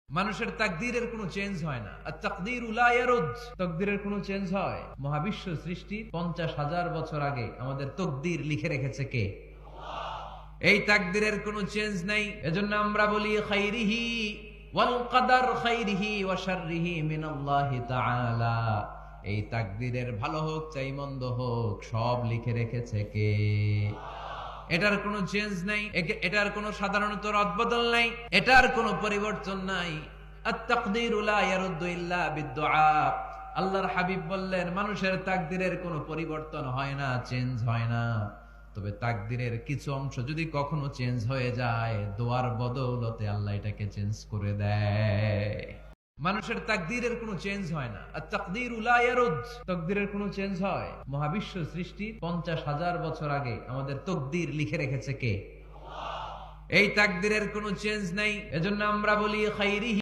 মানুষের তাকদীরের কোনো চেঞ্জ হয় না। আর তাকদীরু লা ইয়ারুদ, তাকদীরের কোনো চেঞ্জ হয়? মহাবিশ্ব সৃষ্টির 50,000 বছর আগে আমাদের তাকদীর লিখে রেখেছে কে? এই তাকদীরের কোনো চেঞ্জ নাই। এজন্য আমরা বলি খাইরিহি ওয়াল কদর খাইরিহি ওয়া শাররিহি মিনাল্লাহি তাআলা। এই তাকদীরের ভালো হোক চাই মন্দ হোক সব লিখে রেখেছে কে? এটার কোনো চেঞ্জ নাই, এটার কোনো সাধারণত রদবদল নাই, এটার কোনো পরিবর্তন নাই। আত-তাকদীরু লা ইয়ারুদ্দু ইল্লা বিদ-দুআ। আল্লাহর হাবিব বললেন মানুষের তাকদীরের কোনো পরিবর্তন হয় না, চেঞ্জ হয় না। তবে তাকদীরের কিছু অংশ যদি কখনো চেঞ্জ হয়ে যায়, দোয়ার বদৌলতে আল্লাহ এটাকে চেঞ্জ করে দেয়। মানুষের তাকদীরের কোনো চেঞ্জ হয় না। আর তাকদীরু লা ইয়ারুদ, তাকদীরের কোনো চেঞ্জ হয়? মহাবিশ্ব সৃষ্টির 50,000 বছর আগে আমাদের তাকদীর লিখে রেখেছে কে? এই তাকদীরের কোনো চেঞ্জ নাই। এজন্য আমরা বলি খাইরিহি